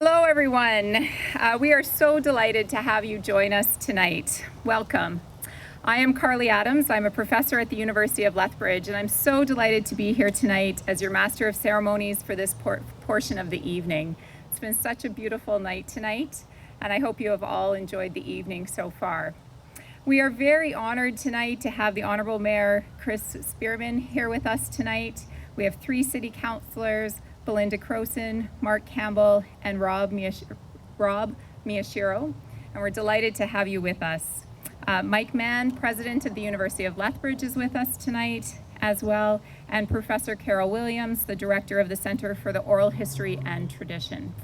Hello, everyone. We are so delighted to have you join us tonight. Welcome. I am Carly Adams. I'm a professor at the University of Lethbridge, and I'm so delighted to be here tonight as your Master of Ceremonies for this portion of the evening. It's been such a beautiful night tonight, and I hope you have all enjoyed the evening so far. We are very honored tonight to have the Honorable Mayor Chris Spearman here with us tonight. We have 3 city councillors, Belinda Croson, Mark Campbell, and Rob Miyashiro, and we're delighted to have you with us. Mike Mann, president of the University of Lethbridge, is with us tonight as well, and Professor Carol Williams, the director of the Center for Oral History and Tradition.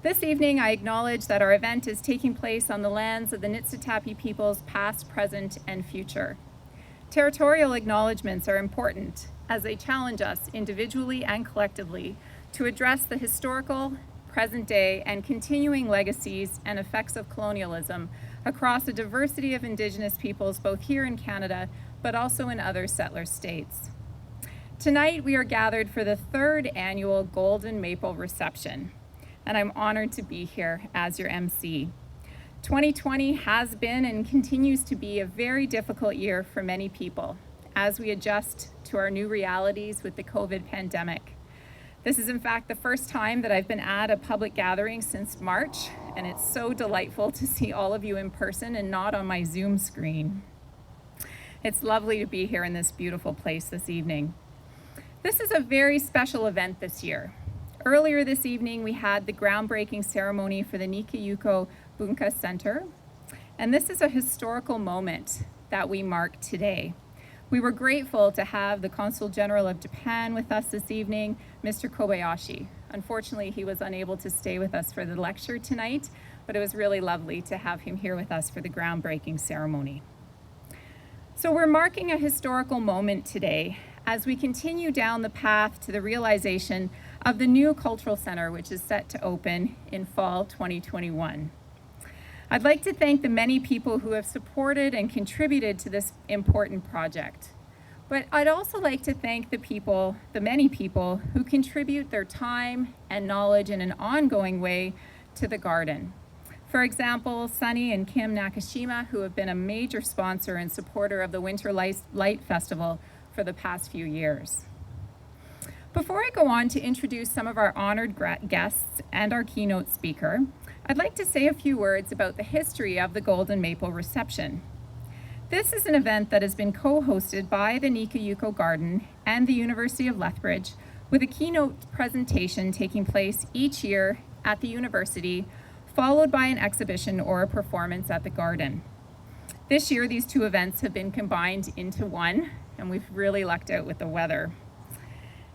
This evening, I acknowledge that our event is taking place on the lands of the Niitsitapi peoples past, present, and future. Territorial acknowledgements are important as they challenge us individually and collectively to address the historical, present day, and continuing legacies and effects of colonialism across a diversity of Indigenous peoples, both here in Canada, but also in other settler states. Tonight, we are gathered for the 3rd annual Golden Maple Reception, and I'm honored to be here as your MC. 2020 has been and continues to be a very difficult year for many people as we adjust to our new realities with the COVID pandemic. This is in fact the first time that I've been at a public gathering since March, and it's so delightful to see all of you in person and not on my Zoom screen. It's lovely to be here in this beautiful place this evening. This is a very special event this year. Earlier this evening, we had the groundbreaking ceremony for the Nikka Yuko Bunka Center, and this is a historical moment that we mark today. We were grateful to have the Consul General of Japan with us this evening, Mr. Kobayashi. Unfortunately, he was unable to stay with us for the lecture tonight, but it was really lovely to have him here with us for the groundbreaking ceremony. So we're marking a historical moment today as we continue down the path to the realization of the new cultural center, which is set to open in fall 2021. I'd like to thank the many people who have supported and contributed to this important project. But I'd also like to thank the many people who contribute their time and knowledge in an ongoing way to the garden. For example, Sunny and Kim Nakashima, who have been a major sponsor and supporter of the Winter Light Festival for the past few years. Before I go on to introduce some of our honored guests and our keynote speaker, I'd like to say a few words about the history of the Golden Maple Reception. This is an event that has been co-hosted by the Nikka Yuko Garden and the University of Lethbridge, with a keynote presentation taking place each year at the university, followed by an exhibition or a performance at the garden. This year, these 2 events have been combined into one, and we've really lucked out with the weather.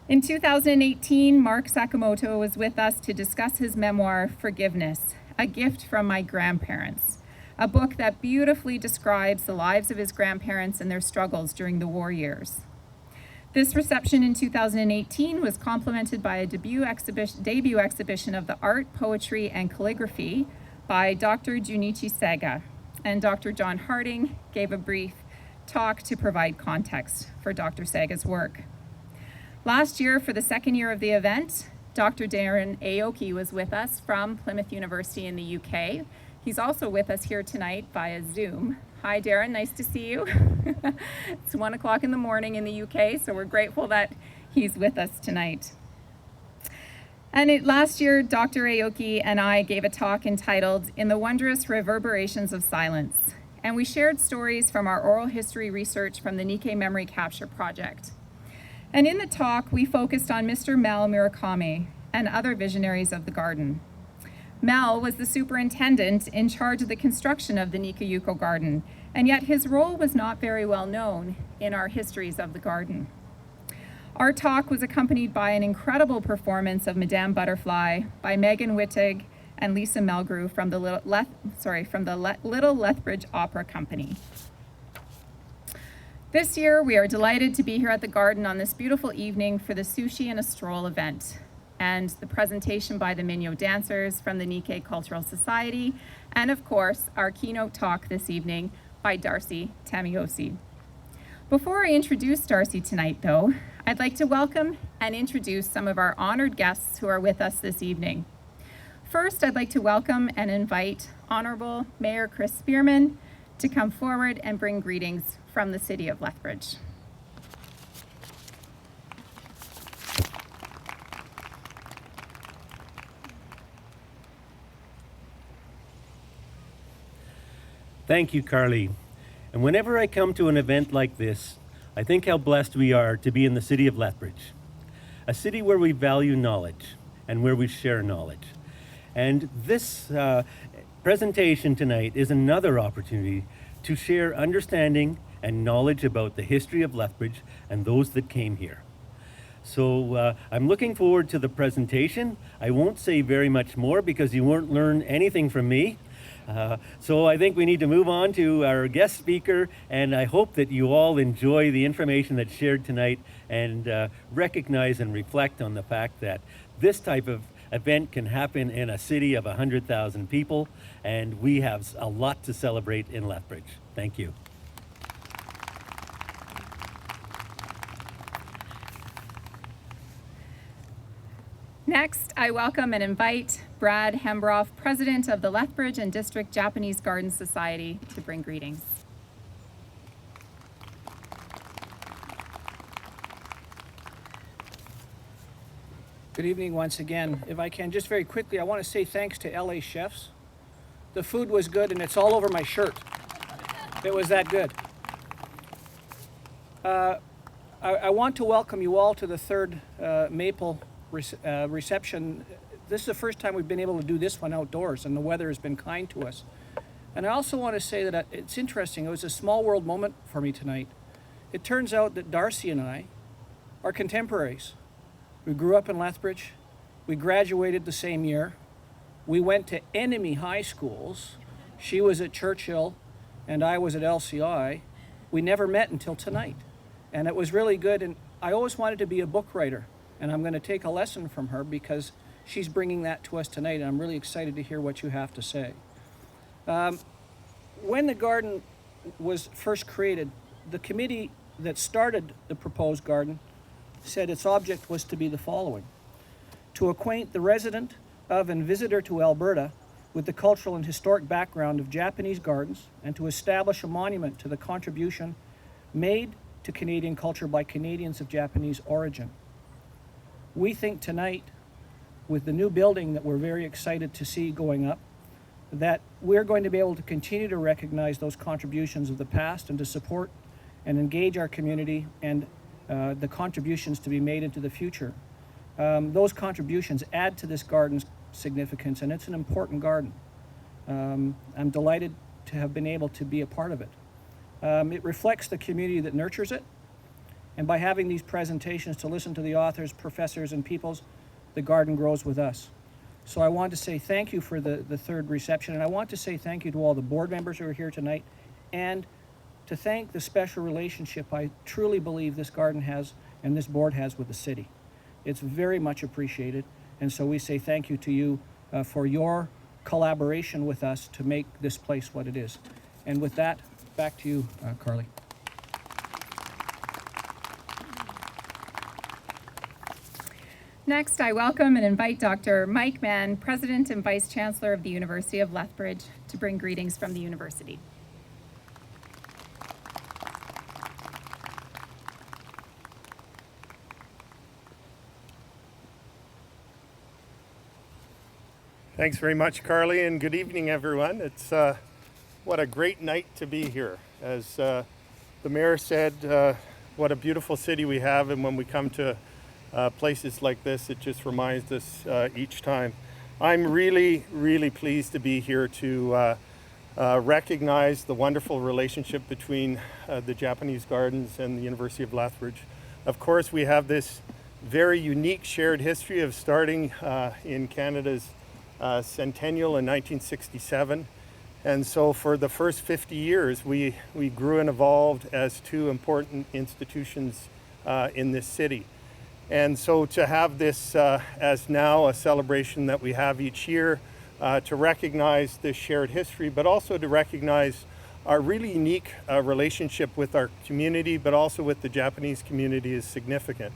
In 2018, Mark Sakamoto was with us to discuss his memoir, Forgiveness, A Gift from My Grandparents, a book that beautifully describes the lives of his grandparents and their struggles during the war years. This reception in 2018 was complemented by a debut exhibition of the art, poetry, and calligraphy by Dr. Junichi Sega, and Dr. John Harding gave a brief talk to provide context for Dr. Sega's work. Last year, for the 2nd year of the event, Dr. Darren Aoki was with us from Plymouth University in the UK. He's also with us here tonight via Zoom. Hi, Darren, nice to see you. It's 1 o'clock in the morning in the UK, so we're grateful that he's with us tonight. And last year, Dr. Aoki and I gave a talk entitled In the Wondrous Reverberations of Silence, and we shared stories from our oral history research from the Nikkei Memory Capture Project. And in the talk, we focused on Mr. Mel Murakami and other visionaries of the garden. Mel was the superintendent in charge of the construction of the Nikka Yuko Garden, and yet his role was not very well known in our histories of the garden. Our talk was accompanied by an incredible performance of Madame Butterfly by Megan Wittig and Lisa Melgrew from the Little Lethbridge Opera Company. This year, we are delighted to be here at the garden on this beautiful evening for the Sushi and a Stroll event, and the presentation by the Minyo dancers from the Nikkei Cultural Society, and of course, our keynote talk this evening by Darcy Tamiosi. Before I introduce Darcy tonight, though, I'd like to welcome and introduce some of our honored guests who are with us this evening. First, I'd like to welcome and invite Honorable Mayor Chris Spearman to come forward and bring greetings from the City of Lethbridge. Thank you, Carly. And whenever I come to an event like this, I think how blessed we are to be in the City of Lethbridge, a city where we value knowledge and where we share knowledge. And this presentation tonight is another opportunity to share understanding and knowledge about the history of Lethbridge and those that came here. So I'm looking forward to the presentation. I won't say very much more because you won't learn anything from me. So I think we need to move on to our guest speaker, and I hope that you all enjoy the information that's shared tonight and recognize and reflect on the fact that this type of event can happen in a city of 100,000 people, and we have a lot to celebrate in Lethbridge. Thank you. Next, I welcome and invite Brad Hembroff, President of the Lethbridge and District Japanese Garden Society, to bring greetings. Good evening once again. If I can, just very quickly, I want to say thanks to LA chefs. The food was good and it's all over my shirt. It was that good. I want to welcome you all to the third Maple reception. This is the first time we've been able to do this one outdoors, and the weather has been kind to us. And I also want to say that it's interesting. It was a small world moment for me tonight. It turns out that Darcy and I are contemporaries. We grew up in Lethbridge. We graduated the same year. We went to enemy high schools. She was at Churchill and I was at LCI. We never met until tonight. And it was really good. And I always wanted to be a book writer. And I'm going to take a lesson from her because she's bringing that to us tonight. And I'm really excited to hear what you have to say. When the garden was first created, the committee that started the proposed garden said its object was to be the following: to acquaint the resident of and visitor to Alberta with the cultural and historic background of Japanese gardens, and to establish a monument to the contribution made to Canadian culture by Canadians of Japanese origin. We think tonight, with the new building that we're very excited to see going up, that we're going to be able to continue to recognize those contributions of the past and to support and engage our community and the contributions to be made into the future. Those contributions add to this garden's significance, and it's an important garden. I'm delighted to have been able to be a part of it. It reflects the community that nurtures it, and by having these presentations to listen to the authors, professors, and peoples, the garden grows with us. So I want to say thank you for the third reception, and I want to say thank you to all the board members who are here tonight, and to thank the special relationship I truly believe this garden has and this board has with the city. It's very much appreciated, and so we say thank you to you for your collaboration with us to make this place what it is. And with that, back to you, Carly. Next, I welcome and invite Dr. Mike Mann, President and Vice Chancellor of the University of Lethbridge, to bring greetings from the university. Thanks very much, Carly, and good evening, everyone. It's what a great night to be here. As the mayor said, what a beautiful city we have, and when we come to places like this, it just reminds us each time. I'm really, really pleased to be here to recognize the wonderful relationship between the Japanese Gardens and the University of Lethbridge. Of course, we have this very unique shared history of starting in Canada's centennial in 1967, and so for the first 50 years we grew and evolved as two important institutions in this city. And so to have this as now a celebration that we have each year to recognize this shared history, but also to recognize our really unique relationship with our community, but also with the Japanese community, is significant.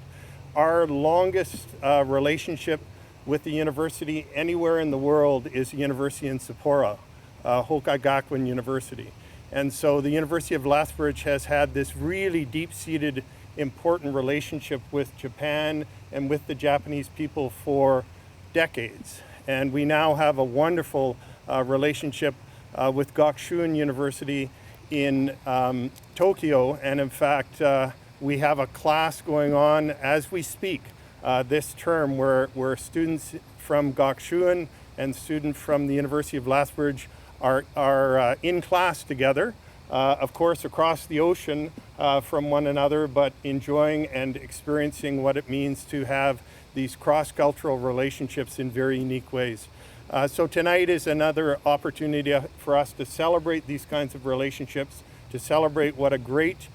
Our longest relationship with the university anywhere in the world is the university in Sapporo, Hokagakuin University. And so the University of Lethbridge has had this really deep-seated, important relationship with Japan and with the Japanese people for decades. And we now have a wonderful relationship with Gakushūin University in Tokyo. And in fact, we have a class going on as we speak this term where students from Gakushūin and students from the University of Lethbridge are in class together, of course across the ocean from one another, but enjoying and experiencing what it means to have these cross-cultural relationships in very unique ways. So tonight is another opportunity for us to celebrate these kinds of relationships, to celebrate what a great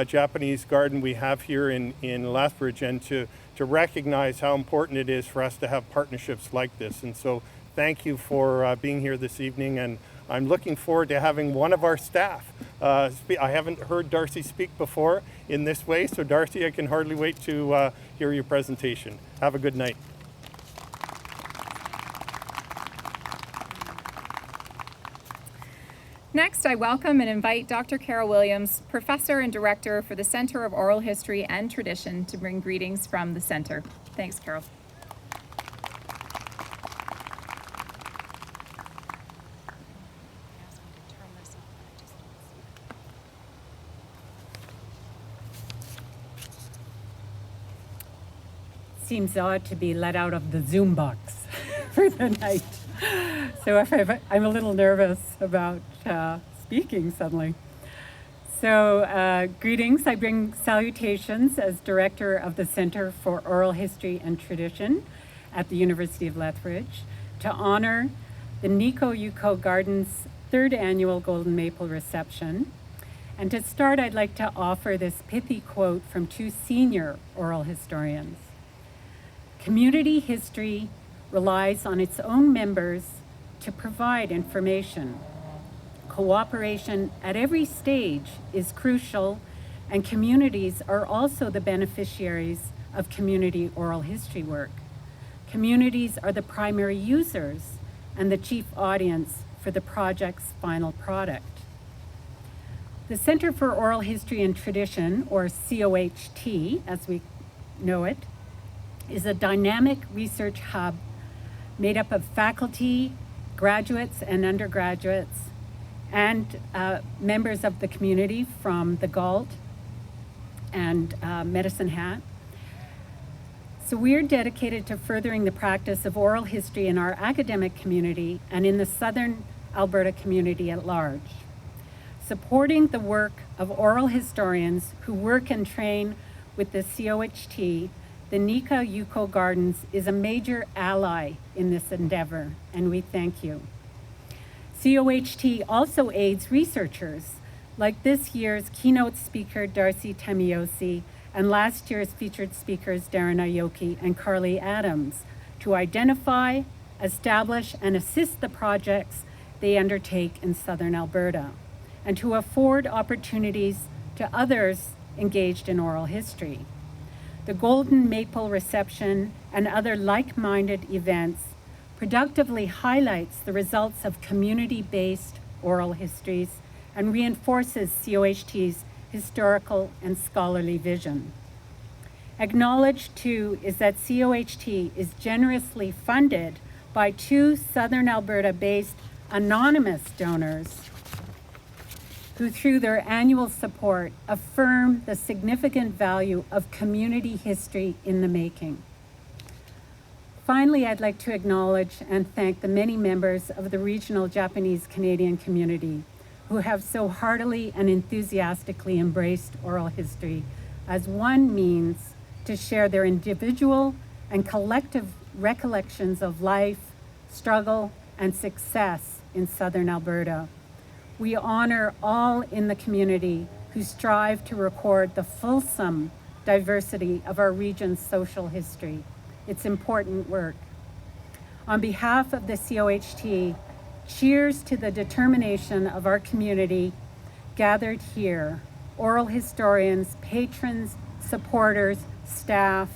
Japanese garden we have here in Lethbridge, and to recognize how important it is for us to have partnerships like this. And so thank you for being here this evening, and I'm looking forward to having one of our staff speak. I haven't heard Darcy speak before in this way, so Darcy, I can hardly wait to hear your presentation. Have a good night. Next, I welcome and invite Dr. Carol Williams, Professor and Director for the Center of Oral History and Tradition, to bring greetings from the Center. Thanks, Carol. Seems odd to be let out of the Zoom box for the night. So I'm a little nervous about speaking suddenly. So greetings, I bring salutations as Director of the Center for Oral History and Tradition at the University of Lethbridge to honor the Nikka Yuko Garden's 3rd annual Golden Maple reception. And to start, I'd like to offer this pithy quote from 2 senior oral historians. Community history relies on its own members to provide information. Cooperation at every stage is crucial, and communities are also the beneficiaries of community oral history work. Communities are the primary users and the chief audience for the project's final product. The Center for Oral History and Tradition, or COHT as we know it, is a dynamic research hub made up of faculty, graduates and undergraduates, and members of the community from the Galt and Medicine Hat. So we're dedicated to furthering the practice of oral history in our academic community and in the Southern Alberta community at large. Supporting the work of oral historians who work and train with the COHT, the Nikka Yuko Gardens is a major ally in this endeavor, and we thank you. COHT also aids researchers, like this year's keynote speaker, Darcy Tamiosi, and last year's featured speakers, Darren Aoki and Carly Adams, to identify, establish, and assist the projects they undertake in Southern Alberta, and to afford opportunities to others engaged in oral history. The Golden Maple reception and other like-minded events productively highlights the results of community-based oral histories and reinforces COHT's historical and scholarly vision. Acknowledged too is that COHT is generously funded by 2 Southern Alberta-based anonymous donors who through their annual support affirm the significant value of community history in the making. Finally, I'd like to acknowledge and thank the many members of the regional Japanese Canadian community who have so heartily and enthusiastically embraced oral history as one means to share their individual and collective recollections of life, struggle, and success in Southern Alberta. We honor all in the community who strive to record the fulsome diversity of our region's social history. It's important work. On behalf of the COHT, cheers to the determination of our community gathered here, oral historians, patrons, supporters, staff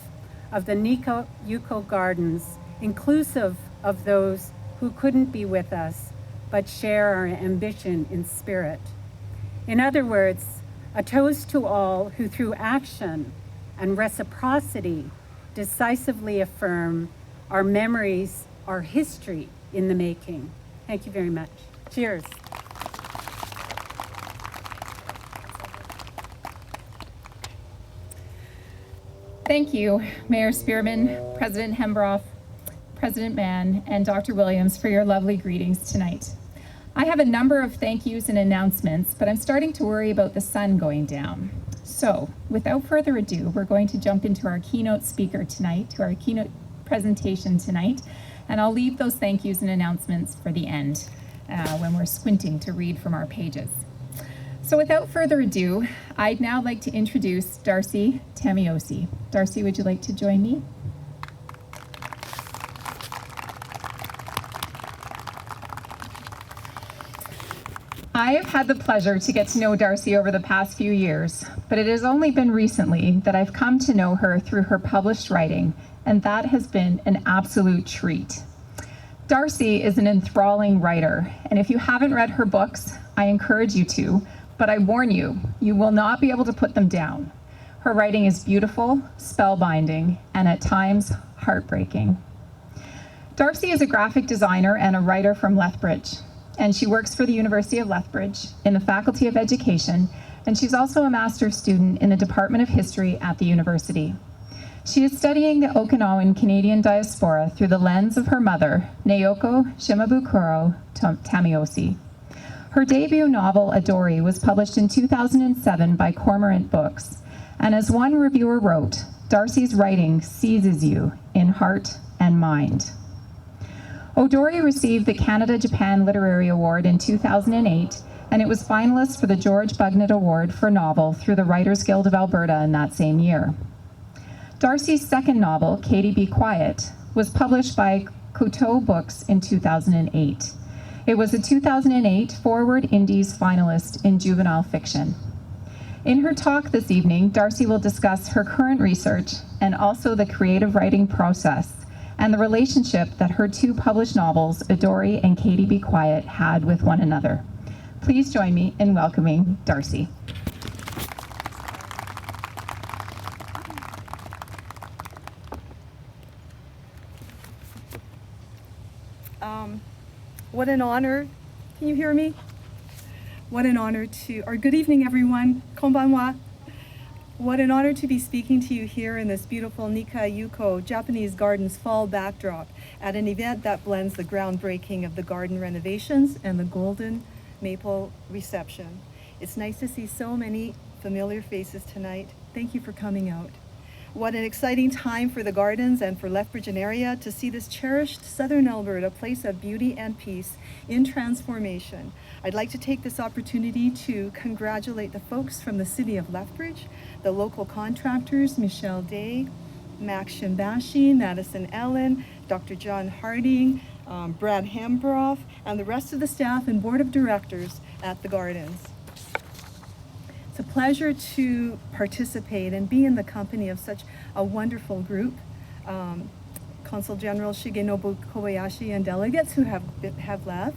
of the Nikka Yuko Gardens, inclusive of those who couldn't be with us, but share our ambition in spirit. In other words, a toast to all who through action and reciprocity decisively affirm our memories, our history in the making. Thank you very much. Cheers. Thank you, Mayor Spearman, President Hembroff, President Mann, and Dr. Williams for your lovely greetings tonight. I have a number of thank yous and announcements, but I'm starting to worry about the sun going down. So, without further ado, we're going to jump into our keynote speaker tonight, to our keynote presentation tonight, and I'll leave those thank yous and announcements for the end when we're squinting to read from our pages. So without further ado, I'd now like to introduce Darcy Tamiosi. Darcy, would you like to join me? I have had the pleasure to get to know Darcy over the past few years, but it has only been recently that I've come to know her through her published writing, and that has been an absolute treat. Darcy is an enthralling writer, and if you haven't read her books, I encourage you to, but I warn you, you will not be able to put them down. Her writing is beautiful, spellbinding, and at times heartbreaking. Darcy is a graphic designer and a writer from Lethbridge, and she works for the University of Lethbridge in the Faculty of Education, and she's also a master's student in the Department of History at the university. She is studying the Okinawan Canadian diaspora through the lens of her mother, Naoko Shimabukuro Tamiosi. Her debut novel, Odori, was published in 2007 by Cormorant Books, and as one reviewer wrote, Darcy's writing seizes you in heart and mind. Odori received the Canada-Japan Literary Award in 2008, and it was finalist for the George Bugnett Award for Novel through the Writers Guild of Alberta in that same year. Darcy's second novel, Katie Be Quiet, was published by Coteau Books in 2008. It was a 2008 Forward Indies finalist in juvenile fiction. In her talk this evening, Darcy will discuss her current research and also the creative writing process and the relationship that her two published novels, Odori and Katie Be Quiet, had with one another. Please join me in welcoming Darcy. What an honor. Can you hear me? What an honor or good evening everyone. Konbanwa. What an honor to be speaking to you here in this beautiful Nikka Yuko Japanese Garden's fall backdrop at an event that blends the groundbreaking of the garden renovations and the golden maple reception. It's nice to see so many familiar faces tonight. Thank you for coming out. What an exciting time for the gardens and for Lethbridge and area to see this cherished southern Alberta place of beauty and peace in transformation. I'd like to take this opportunity to congratulate the folks from the city of Lethbridge, the local contractors, Michelle Day, Max Shimbashi, Madison Ellen, Dr. John Harding, Brad Hembroff, and the rest of the staff and board of directors at the gardens. It's a pleasure to participate and be in the company of such a wonderful group. Consul General Shigenobu Kobayashi and delegates who have left,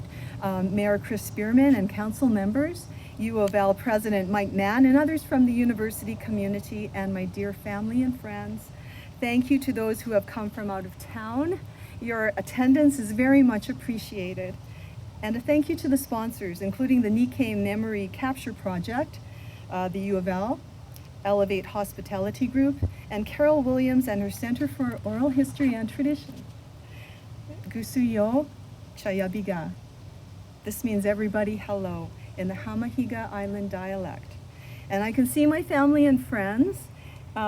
Mayor Chris Spearman and council members, U of L President Mike Mann, and others from the university community, and my dear family and friends. Thank you to those who have come from out of town. Your attendance is very much appreciated. And a thank you to the sponsors, including the Nikkei Memory Capture Project, the U of L, Elevate Hospitality Group, and Carol Williams and her Center for Oral History and Tradition. Gusuyo Chayabiga. This means everybody hello in the Hamahiga Island dialect. And I can see my family and friends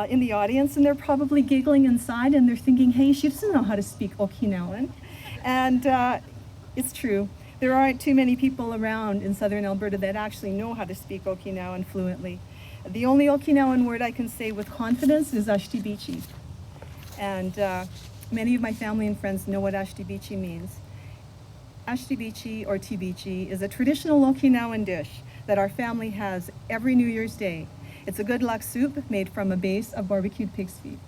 in the audience, and they're probably giggling inside, and they're thinking, hey, she doesn't know how to speak Okinawan. And it's true. There aren't too many people around in southern Alberta that actually know how to speak Okinawan fluently. The only Okinawan word I can say with confidence is ashtibichi. And many of my family and friends know what ashtibichi means. Ashtibichi or tibichi is a traditional Okinawan dish that our family has every New Year's Day. It's a good luck soup made from a base of barbecued pig's feet.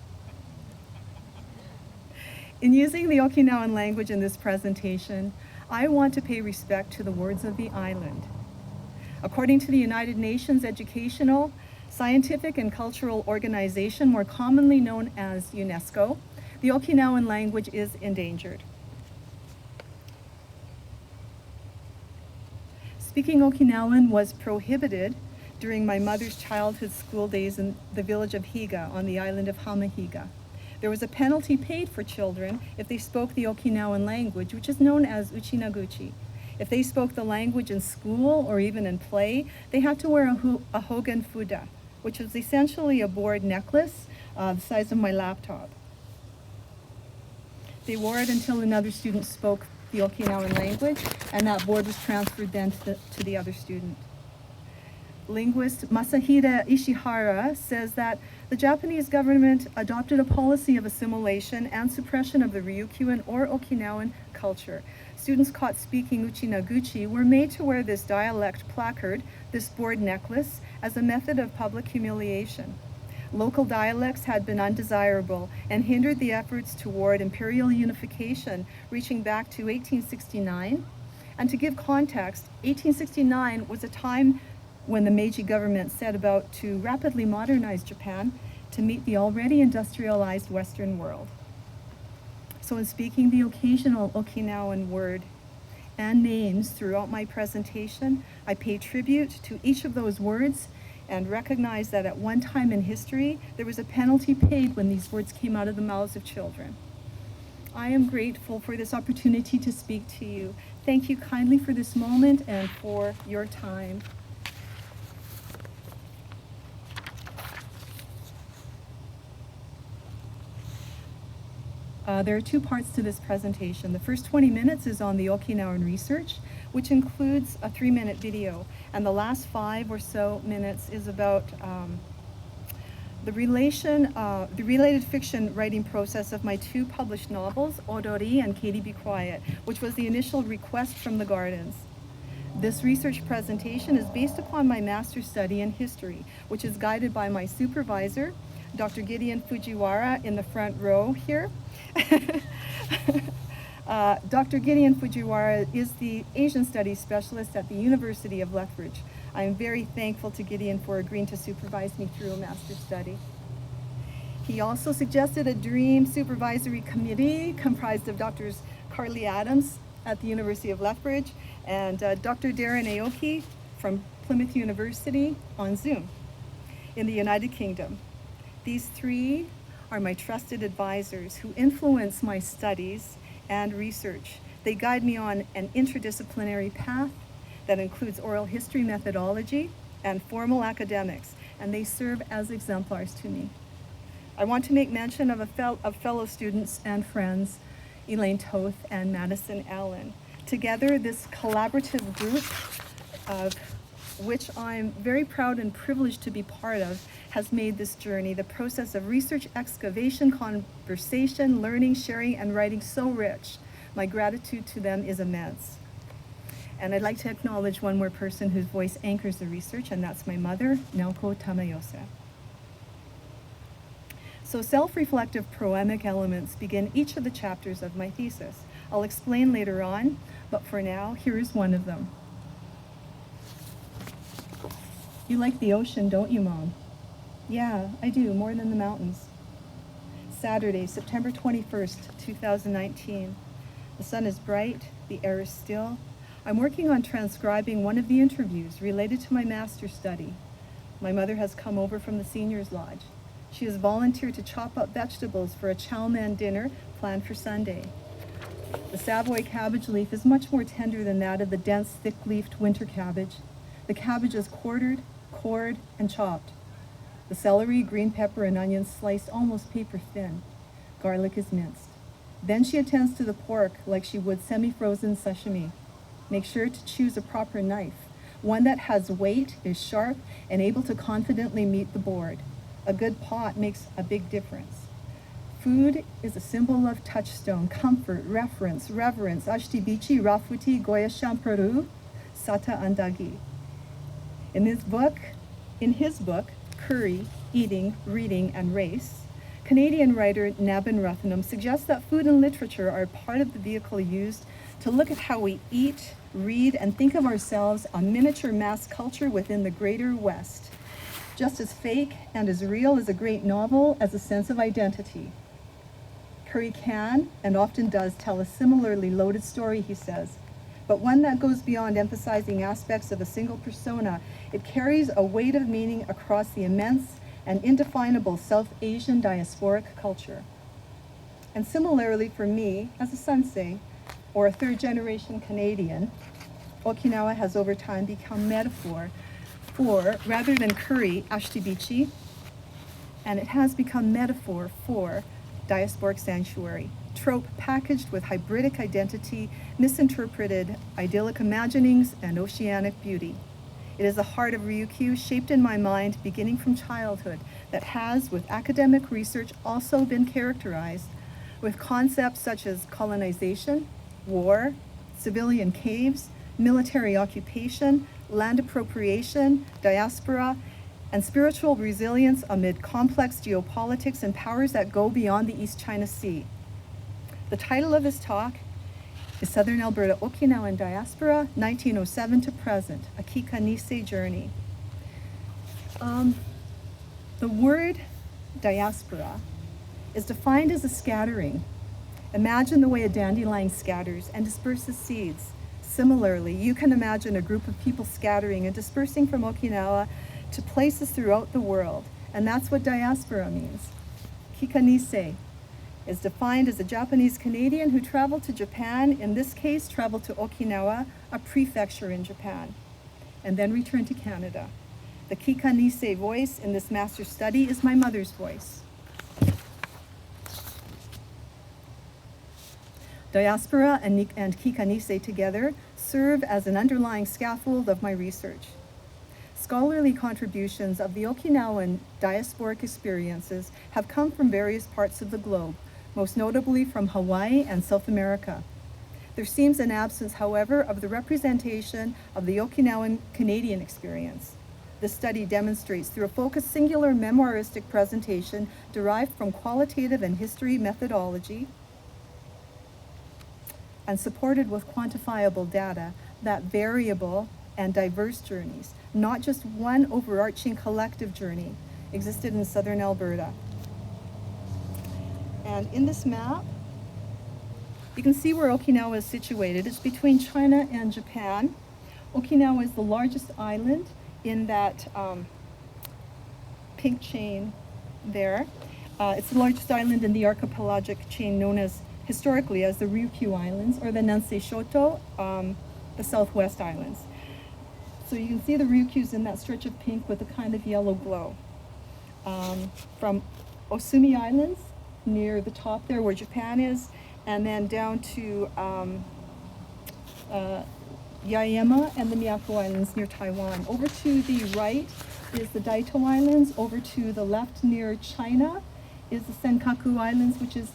In using the Okinawan language in this presentation, I want to pay respect to the words of the island. According to the United Nations Educational, Scientific and Cultural Organization, more commonly known as UNESCO, the Okinawan language is endangered. Speaking Okinawan was prohibited during my mother's childhood school days in the village of Higa on the island of Hamahiga. There was a penalty paid for children if they spoke the Okinawan language, which is known as uchinaguchi. If they spoke the language in school or even in play, they had to wear a hogen fuda, which was essentially a board necklace the size of my laptop. They wore it until another student spoke the Okinawan language, and that board was transferred then to the other student. Linguist Masahide Ishihara says that the Japanese government adopted a policy of assimilation and suppression of the Ryukyuan or Okinawan culture. Students caught speaking uchinaguchi were made to wear this dialect placard, this board necklace, as a method of public humiliation. Local dialects had been undesirable and hindered the efforts toward imperial unification, reaching back to 1869. And to give context, 1869 was a time when the Meiji government set about to rapidly modernize Japan to meet the already industrialized Western world. So in speaking the occasional Okinawan word and names throughout my presentation, I pay tribute to each of those words and recognize that at one time in history, there was a penalty paid when these words came out of the mouths of children. I am grateful for this opportunity to speak to you. Thank you kindly for this moment and for your time. There are two parts to this presentation. The first 20 minutes is on the Okinawan research, which includes a 3-minute video. And the last 5 or so minutes is about the related fiction writing process of my 2 published novels, Odori and Katie Be Quiet, which was the initial request from the Gardens. This research presentation is based upon my master's study in history, which is guided by my supervisor, Dr. Gideon Fujiwara in the front row here. Dr. Gideon Fujiwara is the Asian Studies Specialist at the University of Lethbridge. I am very thankful to Gideon for agreeing to supervise me through a master's study. He also suggested a dream supervisory committee comprised of Drs. Carly Adams at the University of Lethbridge and Dr. Darren Aoki from Plymouth University on Zoom in the United Kingdom. These 3 are my trusted advisors who influence my studies and research. They guide me on an interdisciplinary path that includes oral history methodology and formal academics, and they serve as exemplars to me. I want to make mention of fellow students and friends, Elaine Toth and Madison Allen. Together, this collaborative group, of which I'm very proud and privileged to be part of, has made this journey, the process of research, excavation, conversation, learning, sharing, and writing so rich. My gratitude to them is immense. And I'd like to acknowledge one more person whose voice anchors the research, and that's my mother, Nikka Tamayose. So self-reflective proemic elements begin each of the chapters of my thesis. I'll explain later on, but for now, here is one of them. You like the ocean, don't you, Mom? Yeah, I do, more than the mountains. Saturday, September 21st, 2019. The sun is bright, the air is still. I'm working on transcribing one of the interviews related to my master's study. My mother has come over from the seniors' lodge. She has volunteered to chop up vegetables for a chow mein dinner planned for Sunday. The Savoy cabbage leaf is much more tender than that of the dense, thick-leafed winter cabbage. The cabbage is quartered, cored, and chopped. The celery, green pepper, and onions sliced almost paper thin. Garlic is minced. Then she attends to the pork like she would semi-frozen sashimi. Make sure to choose a proper knife, one that has weight, is sharp, and able to confidently meet the board. A good pot makes a big difference. Food is a symbol of touchstone, comfort, reference, reverence, ashtibichi, rafuti, goya shamperu, sata andagi. In his book, Curry, Eating, Reading, and Race, Canadian writer Nabin Ruthnam suggests that food and literature are part of the vehicle used to look at how we eat, read, and think of ourselves, a miniature mass culture within the greater West, just as fake and as real as a great novel as a sense of identity. Curry can, and often does, tell a similarly loaded story, he says, but one that goes beyond emphasizing aspects of a single persona. It carries a weight of meaning across the immense and indefinable South Asian diasporic culture. And similarly for me, as a Sansei, or a third-generation Canadian, Okinawa has over time become metaphor for, rather than curry, ashtibichi, and it has become metaphor for diasporic sanctuary, trope packaged with hybridic identity, misinterpreted idyllic imaginings, and oceanic beauty. It is the heart of Ryukyu, shaped in my mind beginning from childhood, that has, with academic research, also been characterized with concepts such as colonization, war, civilian caves, military occupation, land appropriation, diaspora, and spiritual resilience amid complex geopolitics and powers that go beyond the East China Sea. The title of this talk is Southern Alberta Okinawan Diaspora, 1907 to present, a Kika Nisei journey. The word diaspora is defined as a scattering. Imagine the way a dandelion scatters and disperses seeds. Similarly, you can imagine a group of people scattering and dispersing from Okinawa to places throughout the world, and that's what diaspora means. Kika Nisei is defined as a Japanese Canadian who traveled to Japan, in this case traveled to Okinawa, a prefecture in Japan, and then returned to Canada. The Kika Nisei voice in this master's study is my mother's voice. Diaspora and Kika Nisei together serve as an underlying scaffold of my research. Scholarly contributions of the Okinawan diasporic experiences have come from various parts of the globe, most notably from Hawaii and South America. There seems an absence, however, of the representation of the Okinawan Canadian experience. This study demonstrates, through a focused singular memoiristic presentation derived from qualitative and history methodology and supported with quantifiable data, that variable and diverse journeys, not just one overarching collective journey, existed in southern Alberta. And in this map, you can see where Okinawa is situated. It's between China and Japan. Okinawa is the largest island in that pink chain there. It's the largest island in the archipelagic chain known as, historically, as the Ryukyu Islands, or the Nansei Shoto, the Southwest Islands. So you can see the Ryukyus in that stretch of pink with a kind of yellow glow. From Osumi Islands, near the top there where Japan is, and then down to Yaeyama and the Miyako Islands near Taiwan. Over to the right is the Daito Islands. Over to the left near China is the Senkaku Islands, which is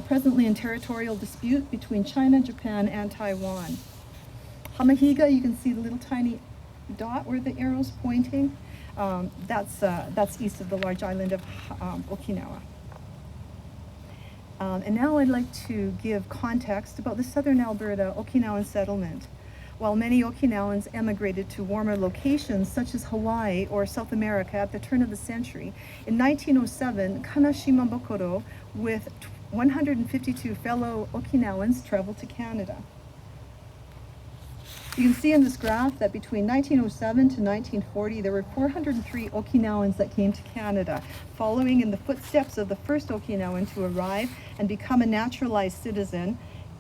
presently in territorial dispute between China, Japan, and Taiwan. Hamahiga, you can see the little tiny dot where the arrow's pointing. That's east of the large island of Okinawa. And now I'd like to give context about the southern Alberta Okinawan settlement. While many Okinawans emigrated to warmer locations such as Hawaii or South America at the turn of the century, in 1907, Kanashima Bokoro, with 152 fellow Okinawans, traveled to Canada. You can see in this graph that between 1907 to 1940, there were 403 Okinawans that came to Canada, following in the footsteps of the first Okinawan to arrive and become a naturalized citizen,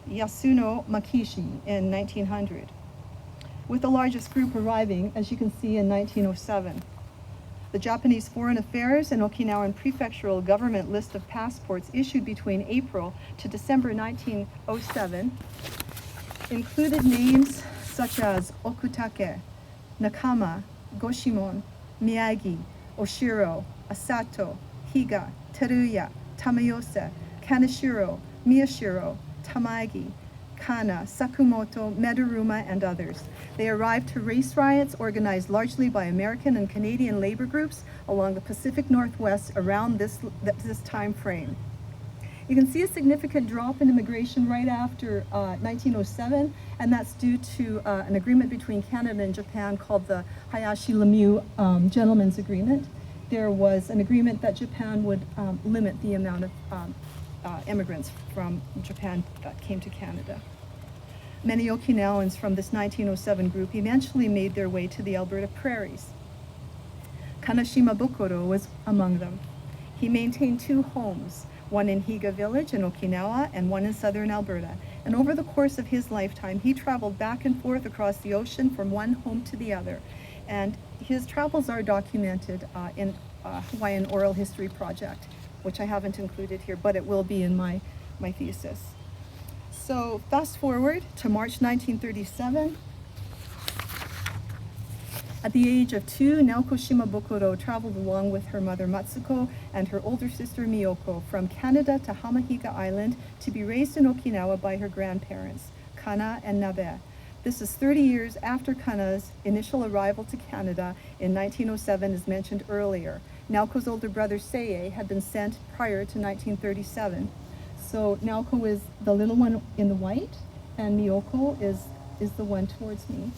Yasuno Makishi, in 1900, with the largest group arriving, as you can see, in 1907. The Japanese Foreign Affairs and Okinawan Prefectural Government list of passports issued between April to December 1907 included names such as Okutake, Nakama, Goshimon, Miyagi, Oshiro, Asato, Higa, Teruya, Tamayose, Kaneshiro, Miyashiro, Tamagi, Kana, Sakamoto, Medaruma, and others. They arrived to race riots organized largely by American and Canadian labor groups along the Pacific Northwest around this time frame. You can see a significant drop in immigration right after 1907, and that's due to an agreement between Canada and Japan called the Hayashi-Lemieux Gentleman's Agreement. There was an agreement that Japan would limit the amount of immigrants from Japan that came to Canada. Many Okinawans from this 1907 group eventually made their way to the Alberta prairies. Kanashima Bokoro was among them. He maintained 2 homes, one in Higa village in Okinawa and one in southern Alberta. And over the course of his lifetime, he traveled back and forth across the ocean from one home to the other. And his travels are documented in Hawaiian Oral History Project, which I haven't included here, but it will be in my thesis. So fast forward to March 1937. At the age of 2, Naoko Shimabukuro traveled along with her mother Matsuko and her older sister Miyoko from Canada to Hamahiga Island to be raised in Okinawa by her grandparents, Kana and Nabe. This is 30 years after Kana's initial arrival to Canada in 1907, as mentioned earlier. Naoko's older brother Seiei had been sent prior to 1937. So Naoko is the little one in the white, and Miyoko is the one towards me.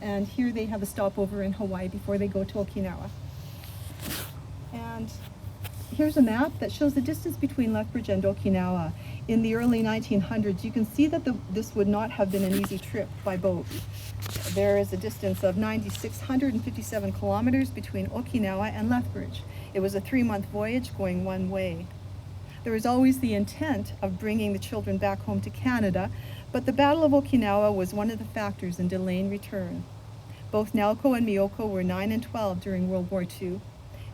And here they have a stopover in Hawaii before they go to Okinawa. And here's a map that shows the distance between Lethbridge and Okinawa. In the early 1900s, you can see that this would not have been an easy trip by boat. There is a distance of 9,657 kilometers between Okinawa and Lethbridge. It was a 3-month voyage going one way. There was always the intent of bringing the children back home to Canada, but the Battle of Okinawa was one of the factors in delaying return. Both Naoko and Miyoko were 9 and 12 during World War II,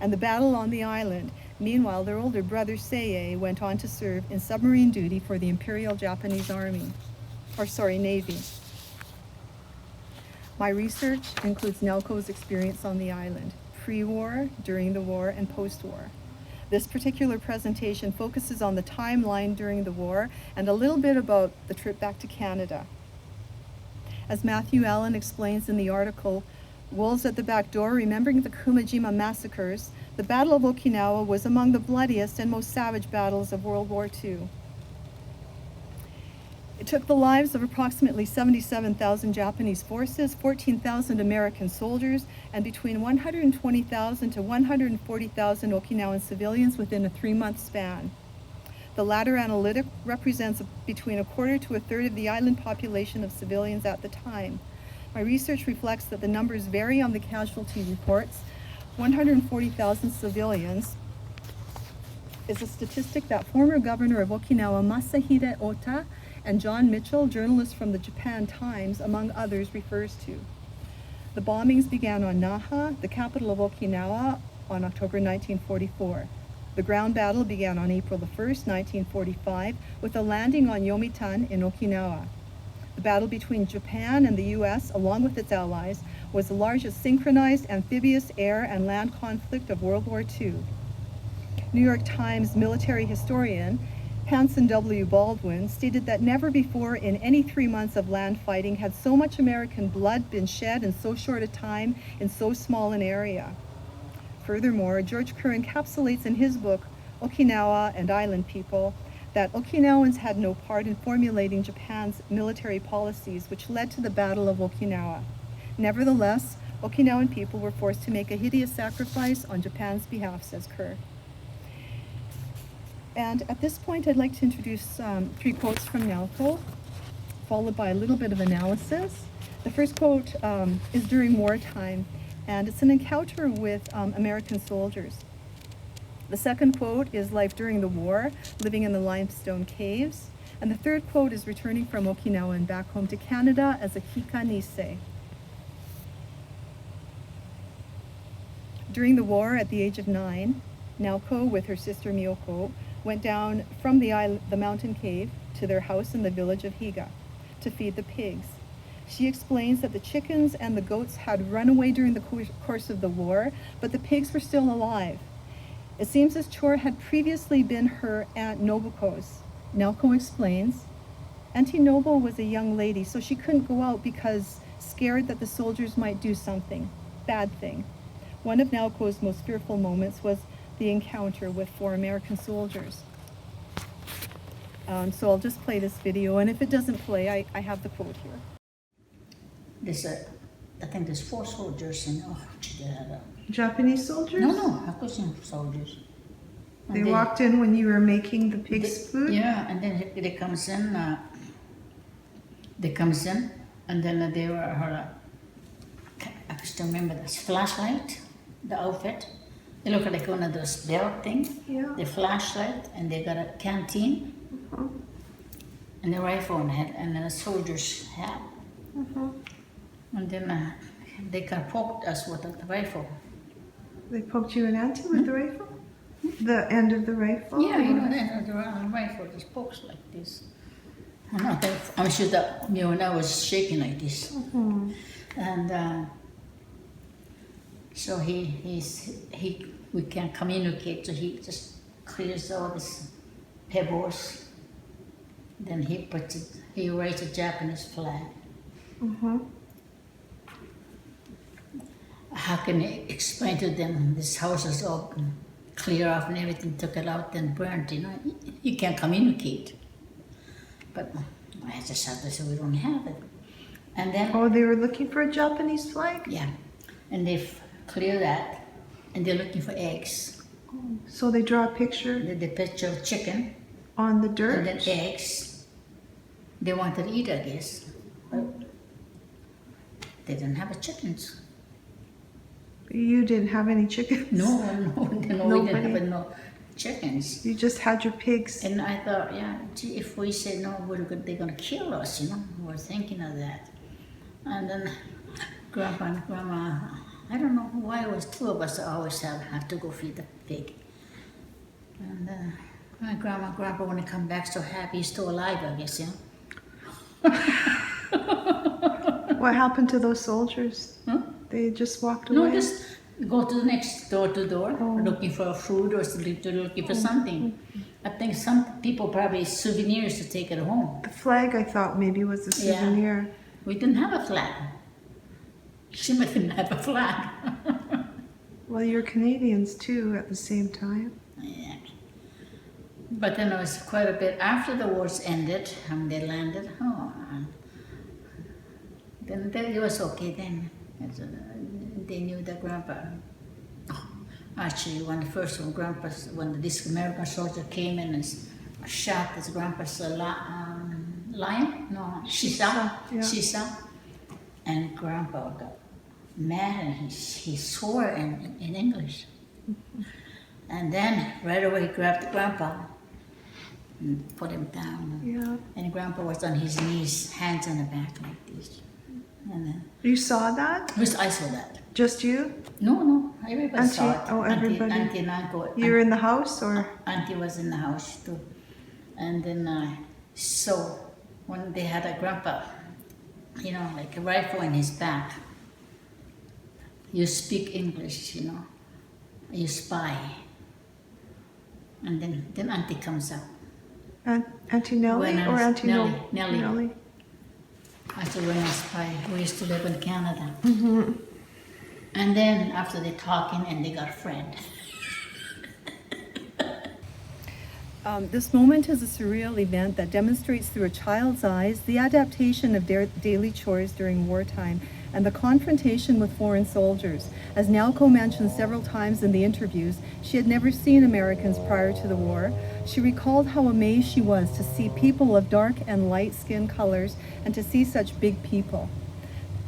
and the battle on the island. Meanwhile, their older brother Seiei went on to serve in submarine duty for the Imperial Japanese Navy. My research includes Naoko's experience on the island, pre-war, during the war, and post-war. This particular presentation focuses on the timeline during the war and a little bit about the trip back to Canada. As Matthew Allen explains in the article, Wolves at the Back Door, Remembering the Kumajima Massacres, the Battle of Okinawa was among the bloodiest and most savage battles of World War II. It took the lives of approximately 77,000 Japanese forces, 14,000 American soldiers, and between 120,000 to 140,000 Okinawan civilians within a 3-month span. The latter analytic represents between a quarter to a third of the island population of civilians at the time. My research reflects that the numbers vary on the casualty reports. 140,000 civilians is a statistic that former governor of Okinawa Masahide Ota and John Mitchell, journalist from the Japan Times, among others, refers to. The bombings began on Naha, the capital of Okinawa, on October 1944. The ground battle began on April 1st, 1945, with a landing on Yomitan in Okinawa. The battle between Japan and the U.S., along with its allies, was the largest synchronized amphibious air and land conflict of World War II. New York Times military historian Hanson W. Baldwin stated that never before in any 3 months of land fighting had so much American blood been shed in so short a time in so small an area. Furthermore, George Kerr encapsulates in his book, Okinawa and Island People, that Okinawans had no part in formulating Japan's military policies, which led to the Battle of Okinawa. Nevertheless, Okinawan people were forced to make a hideous sacrifice on Japan's behalf, says Kerr. And at this point, I'd like to introduce 3 quotes from Naoko, followed by a little bit of analysis. The first quote is during wartime, and it's an encounter with American soldiers. The second quote is life during the war, living in the limestone caves. And the third quote is returning from Okinawa and back home to Canada as a Kika Nisei. During the war, at the age of 9, Naoko, with her sister Miyoko, went down from the mountain cave to their house in the village of Higa to feed the pigs. She explains that the chickens and the goats had run away during the course of the war, but the pigs were still alive. It seems this chore had previously been her Aunt Nobuko's. Naoko explains, Auntie Noble was a young lady, so she couldn't go out because scared that the soldiers might do something, bad thing. One of Naoko's most fearful moments was the encounter with 4 American soldiers. So I'll just play this video, and if it doesn't play, I have the quote here. I think there's 4 soldiers and Japanese soldiers? no, Hakushin soldiers. And They walked in when you were making the pig's food? Yeah, and then they comes in. And then they were I still remember this flashlight, the outfit. They look like one of those belt things. Yeah. The flashlight, and they got a canteen, and the rifle on it, and then a soldier's hat. And then they kind of poked us with the rifle. They poked you and Auntie with the rifle? The end of the rifle? Yeah, you know, the rifle just pokes like this. I'm sure that me and I was shaking like this. And so we can't communicate, so he just clears all these pebbles. Then he raised a Japanese flag. How can I explain to them this house is all clear off and everything, took it out and burnt, you know? You can't communicate. But I just had to say we don't have it. And then, Oh, they were looking for a Japanese flag? yeah, and they clear that, and they're looking for eggs. So they draw a picture The picture of chicken, on the and dirt? then eggs. They wanted to eat, I guess, but they didn't have the chickens. You didn't have any chickens? No, we didn't have Nobody. no chickens. You just had your pigs. And I thought, yeah, gee, if we say no, they're gonna kill us, you know. We're thinking of that. And then Grandpa and Grandma, I don't know why it was 2 of us that always have to go feed the pig. And my Grandpa, when he come back so happy, he's still alive, I guess, you know. What happened to those soldiers? Huh? They just walked away? No, just go to the next door to door, looking for food or looking for something. I think some people probably souvenirs to take it home. The flag, I thought, maybe was a Yeah. souvenir. We didn't have a flag. Shima didn't have a flag. Well, you're Canadians too at the same time. Yeah. But then it was quite a bit after the wars ended, and they landed. Then it was okay then. They knew that Grandpa. Actually, when this American soldier came in and shot this Grandpa's lion, no, Shisa, yeah. Shisa, and Grandpa got mad and he swore in English. And then right away he grabbed Grandpa and put him down. Yeah. And Grandpa was on his knees, hands on the back like this. And You saw that? I saw that. Just you? No, everybody Auntie- saw it. oh, everybody. Auntie and Uncle. You were in the house or? Auntie was in the house too. And then, so when they had a Grandpa, you know, like a rifle in his back, you speak English, you know, you spy. And then Auntie comes out. Auntie Nellie When I or was- Auntie Nellie. Nellie. I said, when I spy, we used to live in Canada. And then after they talking and they got a friend. This moment is a surreal event that demonstrates through a child's eyes the adaptation of daily chores during wartime and the confrontation with foreign soldiers. As Naoko mentioned several times in the interviews, she had never seen Americans prior to the war. She recalled how amazed she was to see people of dark and light skin colors and to see such big people.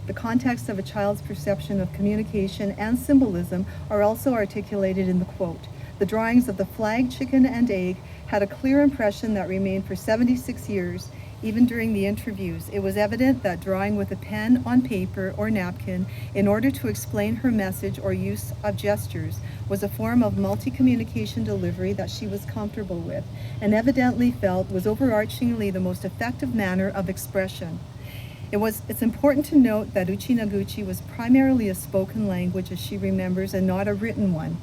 The context of a child's perception of communication and symbolism are also articulated in the quote. The drawings of the flag, chicken, and egg had a clear impression that remained for 76 years. Even during the interviews, it was evident that drawing with a pen on paper or napkin in order to explain her message or use of gestures was a form of multi-communication delivery that she was comfortable with and evidently felt was overarchingly the most effective manner of expression. It's important to note that Uchi-Noguchi was primarily a spoken language as she remembers and not a written one.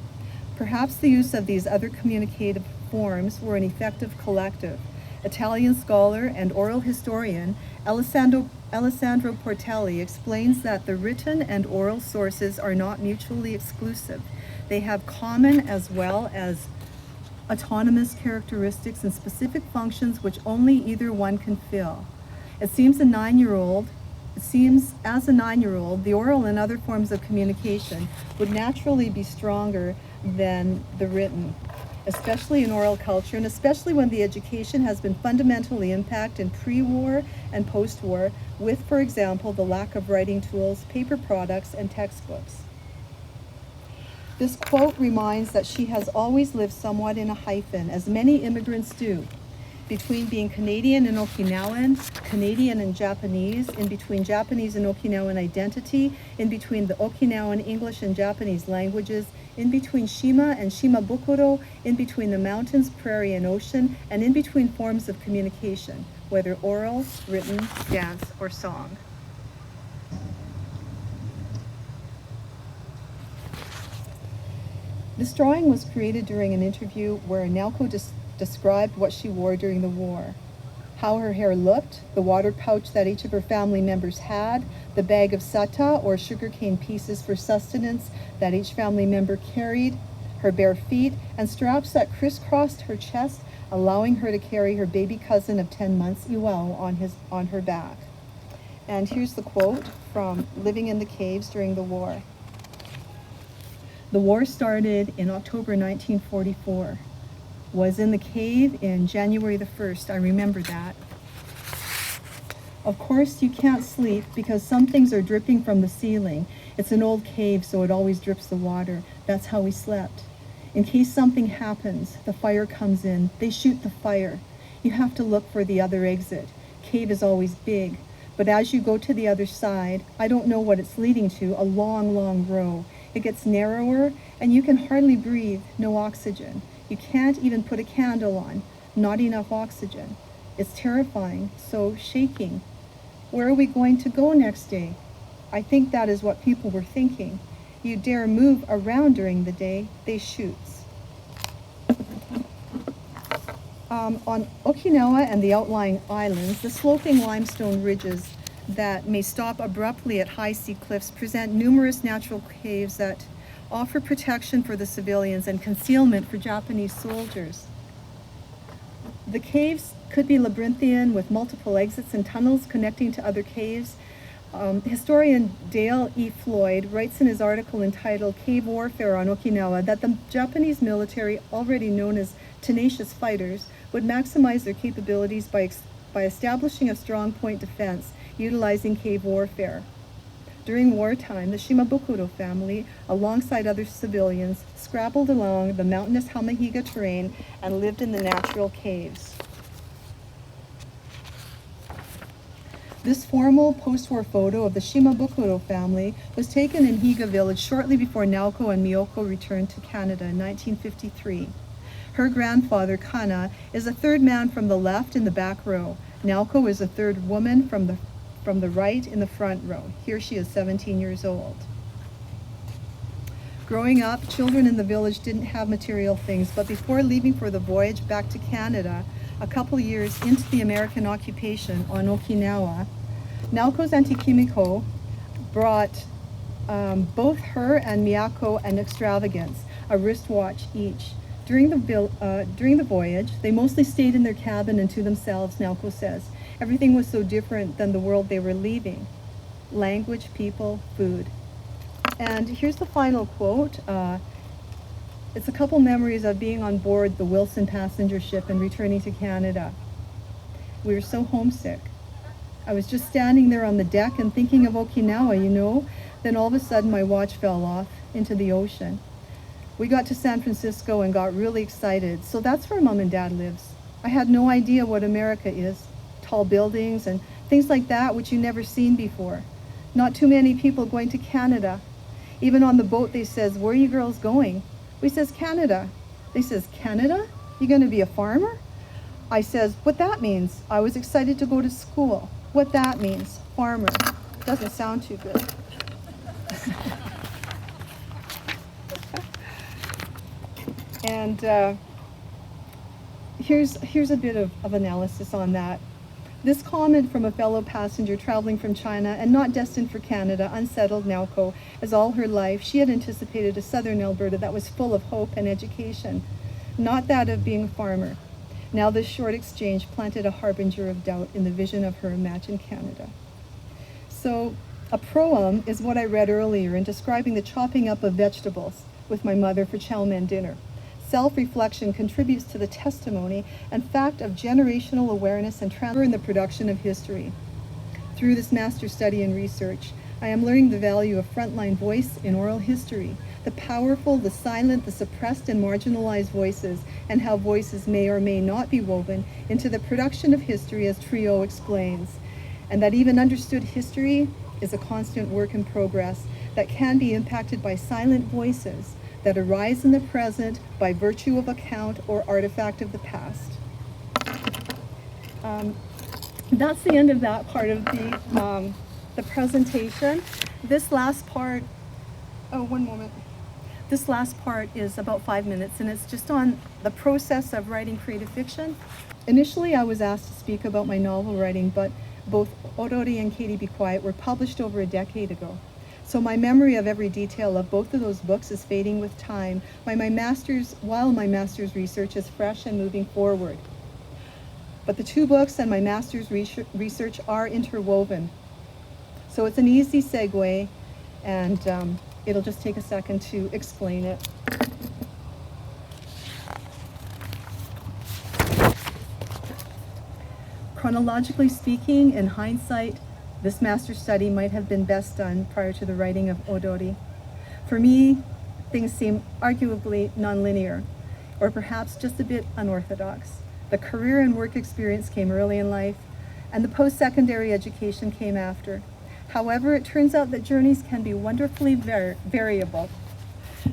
Perhaps the use of these other communicative forms were an effective collective. Italian scholar and oral historian Alessandro Portelli explains that the written and oral sources are not mutually exclusive. They have common as well as autonomous characteristics and specific functions which only either one can fill. It seems as a 9-year-old, the oral and other forms of communication would naturally be stronger than the written, especially in oral culture, and especially when the education has been fundamentally impacted in pre-war and post-war with, for example, the lack of writing tools, paper products, and textbooks. This quote reminds that she has always lived somewhat in a hyphen, as many immigrants do, between being Canadian and Okinawan, Canadian and Japanese, in between Japanese and Okinawan identity, in between the Okinawan English and Japanese languages, in between Shima and Shimabukuro, in between the mountains, prairie, and ocean, and in between forms of communication, whether oral, written, dance, or song. This drawing was created during an interview where Naoko described what she wore during the war, how her hair looked, the water pouch that each of her family members had, the bag of sata or sugarcane pieces for sustenance that each family member carried, her bare feet, and straps that crisscrossed her chest, allowing her to carry her baby cousin of 10 months, Iwao, on her back. And here's the quote from Living in the Caves During the War. The war started in October 1944. Was in the cave in January the 1st. I remember that. Of course, you can't sleep because some things are dripping from the ceiling. It's an old cave, so it always drips the water. That's how we slept. In case something happens, the fire comes in. They shoot the fire. You have to look for the other exit. Cave is always big. But as you go to the other side, I don't know what it's leading to, a long, long row. It gets narrower, and you can hardly breathe, no oxygen. You can't even put a candle on, not enough oxygen. It's terrifying, so shaking. Where are we going to go next day? I think that is what people were thinking. You dare move around during the day, they shoot. On Okinawa and the outlying islands, the sloping limestone ridges that may stop abruptly at high sea cliffs present numerous natural caves that offer protection for the civilians and concealment for Japanese soldiers. The caves could be labyrinthian with multiple exits and tunnels connecting to other caves. Historian Dale E. Floyd writes in his article entitled Cave Warfare on Okinawa that the Japanese military, already known as tenacious fighters, would maximize their capabilities by establishing a strong point defense utilizing cave warfare. During wartime, the Shimabukuro family, alongside other civilians, scrabbled along the mountainous Hamahiga terrain and lived in the natural caves. This formal post-war photo of the Shimabukuro family was taken in Higa village shortly before Naoko and Miyoko returned to Canada in 1953. Her grandfather, Kana, is the third man from the left in the back row. Naoko is the third woman from the right in the front row. Here she is 17 years old. Growing up, children in the village didn't have material things, but before leaving for the voyage back to Canada, a couple years into the American occupation on Okinawa, Naoko's Auntie Kimiko brought both her and Miyako an extravagance, a wristwatch each. During the voyage, they mostly stayed in their cabin and to themselves, Naoko says. Everything was so different than the world they were leaving. Language, people, food. And here's the final quote. It's a couple memories of being on board the Wilson passenger ship and returning to Canada. We were so homesick. I was just standing there on the deck and thinking of Okinawa, you know. Then all of a sudden my watch fell off into the ocean. We got to San Francisco and got really excited. So that's where Mom and Dad lives. I had no idea what America is. Tall buildings and things like that which you never seen before. Not too many people going to Canada. Even on the boat they says, where are you girls going? We says, Canada. They says, Canada? You gonna be a farmer? I says, what that means? I was excited to go to school. What that means? Farmer. Doesn't sound too good. And here's a bit of analysis on that. This comment from a fellow passenger traveling from China and not destined for Canada, unsettled Naoko, as all her life she had anticipated a southern Alberta that was full of hope and education, not that of being a farmer. Now this short exchange planted a harbinger of doubt in the vision of her imagined Canada. So a proem is what I read earlier in describing the chopping up of vegetables with my mother for chow mein dinner. Self-reflection contributes to the testimony and fact of generational awareness and transfer in the production of history. Through this master's study and research, I am learning the value of frontline voice in oral history, the powerful, the silent, the suppressed and marginalized voices, and how voices may or may not be woven into the production of history, as Trio explains, and that even understood history is a constant work in progress that can be impacted by silent voices that arise in the present by virtue of account or artifact of the past. That's the end of that part of the presentation. This last part, one moment. This last part is about 5 minutes, and it's just on the process of writing creative fiction. Initially, I was asked to speak about my novel writing, but both Odori and Katie Be Quiet were published over a decade ago. So my memory of every detail of both of those books is fading with time, while my master's research is fresh and moving forward. But the two books and my master's research are interwoven. So it's an easy segue, and it'll just take a second to explain it. Chronologically speaking, in hindsight, this master's study might have been best done prior to the writing of Odori. For me, things seem arguably nonlinear, or perhaps just a bit unorthodox. The career and work experience came early in life, and the post-secondary education came after. However, it turns out that journeys can be wonderfully variable.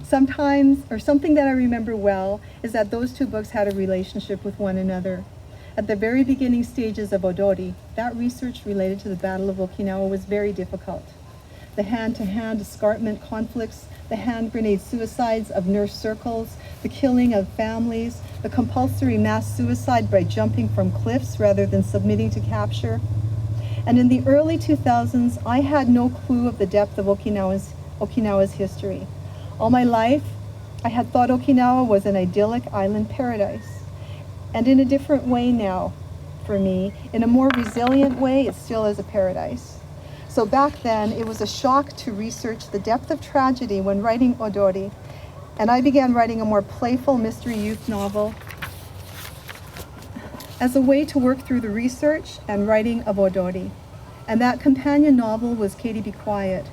Sometimes, or something that I remember well, is that those two books had a relationship with one another. At the very beginning stages of Odori, that research related to the Battle of Okinawa was very difficult. The hand-to-hand escarpment conflicts, the hand grenade suicides of nurse circles, the killing of families, the compulsory mass suicide by jumping from cliffs rather than submitting to capture. And in the early 2000s, I had no clue of the depth of Okinawa's history. All my life, I had thought Okinawa was an idyllic island paradise. And in a different way now, for me, in a more resilient way, it still is a paradise. So back then, it was a shock to research the depth of tragedy when writing Odori, and I began writing a more playful mystery youth novel as a way to work through the research and writing of Odori. And that companion novel was Katie Be Quiet.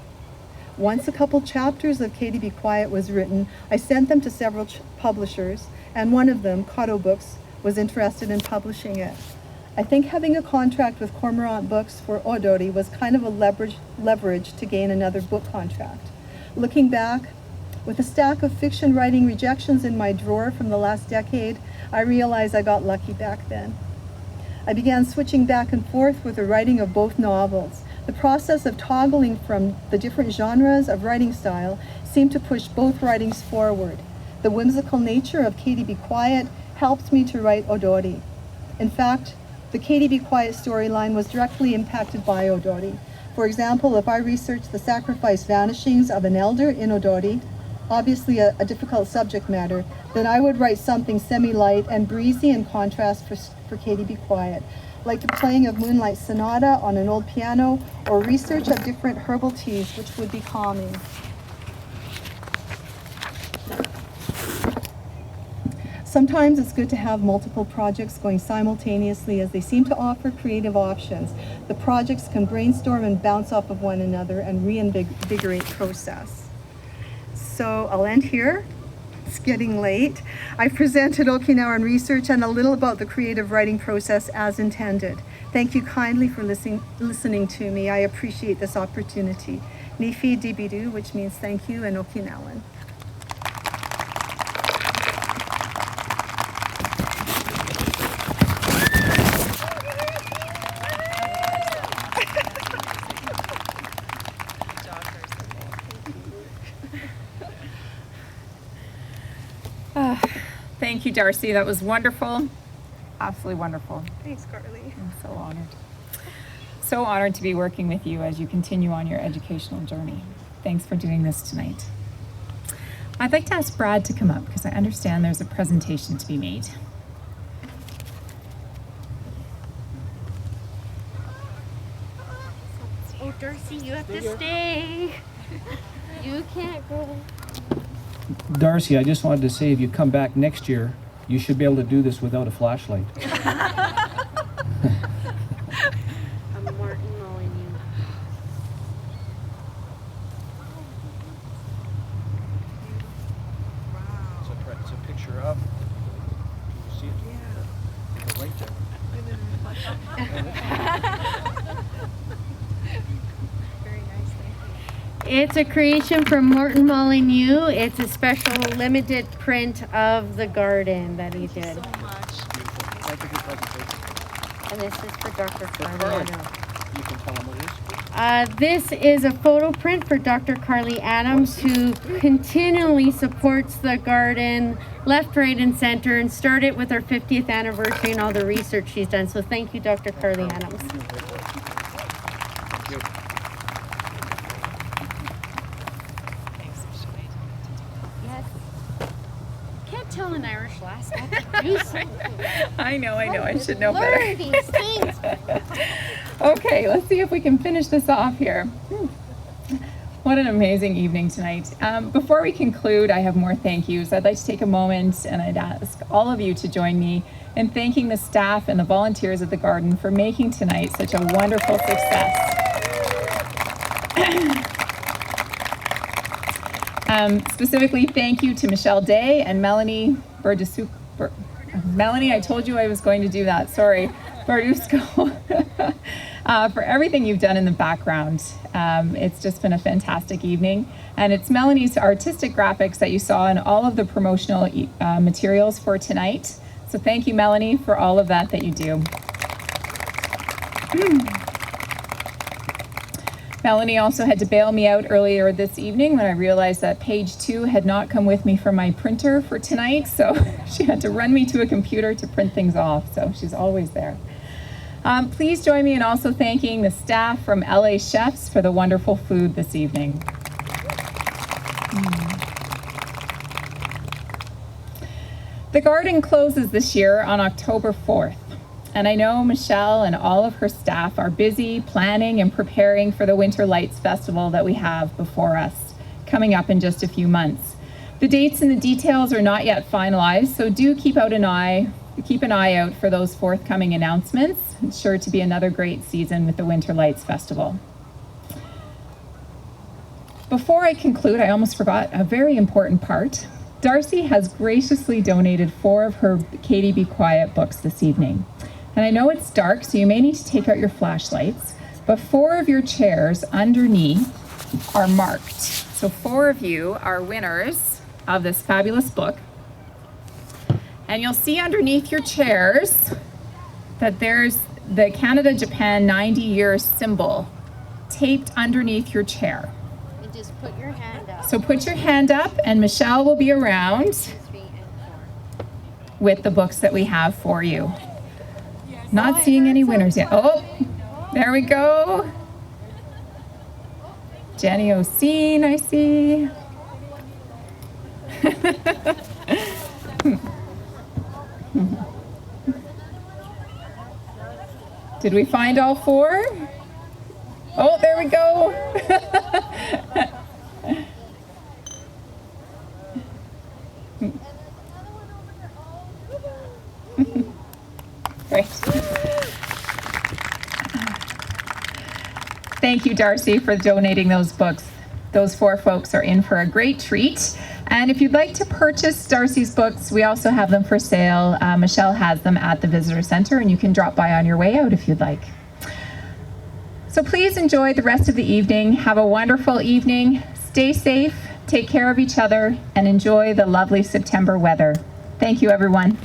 Once a couple chapters of Katie Be Quiet was written, I sent them to several publishers, and one of them, Kato Books, was interested in publishing it. I think having a contract with Cormorant Books for Odori was kind of a leverage to gain another book contract. Looking back, with a stack of fiction writing rejections in my drawer from the last decade, I realized I got lucky back then. I began switching back and forth with the writing of both novels. The process of toggling from the different genres of writing style seemed to push both writings forward. The whimsical nature of Katie Be Quiet helped me to write Odori. In fact, the Katie Be Quiet storyline was directly impacted by Odori. For example, if I researched the sacrifice vanishings of an elder in Odori, obviously a difficult subject matter, then I would write something semi-light and breezy in contrast for Katie Be Quiet, like the playing of Moonlight Sonata on an old piano or research of different herbal teas, which would be calming. Sometimes it's good to have multiple projects going simultaneously as they seem to offer creative options. The projects can brainstorm and bounce off of one another and reinvigorate process. So I'll end here. It's getting late. I presented Okinawan research and a little about the creative writing process as intended. Thank you kindly for listening to me. I appreciate this opportunity. Nifi Dibidu, which means thank you in Okinawan. Thank you, Darcy. That was wonderful. absolutely wonderful. Thanks, Carly. I'm so honored. So honored to be working with you as you continue on your educational journey. Thanks for doing this tonight. I'd like to ask Brad to come up because I understand there's a presentation to be made. Oh, Darcy, you have to stay. You can't go. Darcy, I just wanted to say if you come back next year, you should be able to do this without a flashlight. I'm Martin Molyneux. It's a picture of. You see it? Yeah. Right there. It's a creation from Martin Molyneux. It's a special limited print of the garden that he did. Thank you for your presentation. And this is for Dr. Carly, Carly. you can tell them what it is. This is a photo print for Dr. Carly Adams, who continually supports the garden left, right, and center, and started with our 50th anniversary and all the research she's done. So thank you, Dr. Carly Adams. Thank you. Yes. Can't tell an Irish lass. I have to do something. I know, I should know Learn better. these things. Okay, let's see if we can finish this off here. What an amazing evening tonight. Before we conclude, I have more thank yous. I'd like to take a moment and I'd ask all of you to join me in thanking the staff and the volunteers at the garden for making tonight such a wonderful success. Specifically, thank you to Michelle Day and Melanie Burdusco. Melanie, I told you I was going to do that. Sorry, Burdusco. For everything you've done in the background. It's just been a fantastic evening. And it's Melanie's artistic graphics that you saw in all of the promotional materials for tonight. So thank you, Melanie, for all of that you do. Melanie also had to bail me out earlier this evening when I realized that page 2 had not come with me from my printer for tonight. So she had to run me to a computer to print things off. So she's always there. Please join me in also thanking the staff from LA Chefs for the wonderful food this evening. The garden closes this year on October 4th, and I know Michelle and all of her staff are busy planning and preparing for the Winter Lights Festival that we have before us, coming up in just a few months. The dates and the details are not yet finalized, so do keep an eye out for those forthcoming announcements. It's sure to be another great season with the Winter Lights Festival. Before I conclude, I almost forgot a very important part. Darcy has graciously donated 4 of her Katie Be Quiet books this evening. And I know it's dark, so you may need to take out your flashlights, but 4 of your chairs underneath are marked. So 4 of you are winners of this fabulous book. And you'll see underneath your chairs that there's the Canada-Japan 90-year symbol taped underneath your chair. And just put your hand up. So put your hand up and Michelle will be around 3 and 4. with the books that we have for you. Not seeing any winners yet. Oh, there we go. Jenny O'Seen, I see. Did we find all 4? Oh, there we go. Great. Thank you, Darcy, for donating those books. Those 4 folks are in for a great treat. And if you'd like to purchase Darcy's books, we also have them for sale. Michelle has them at the Visitor Center, and you can drop by on your way out if you'd like. So please enjoy the rest of the evening. Have a wonderful evening. Stay safe, take care of each other, and enjoy the lovely September weather. Thank you, everyone.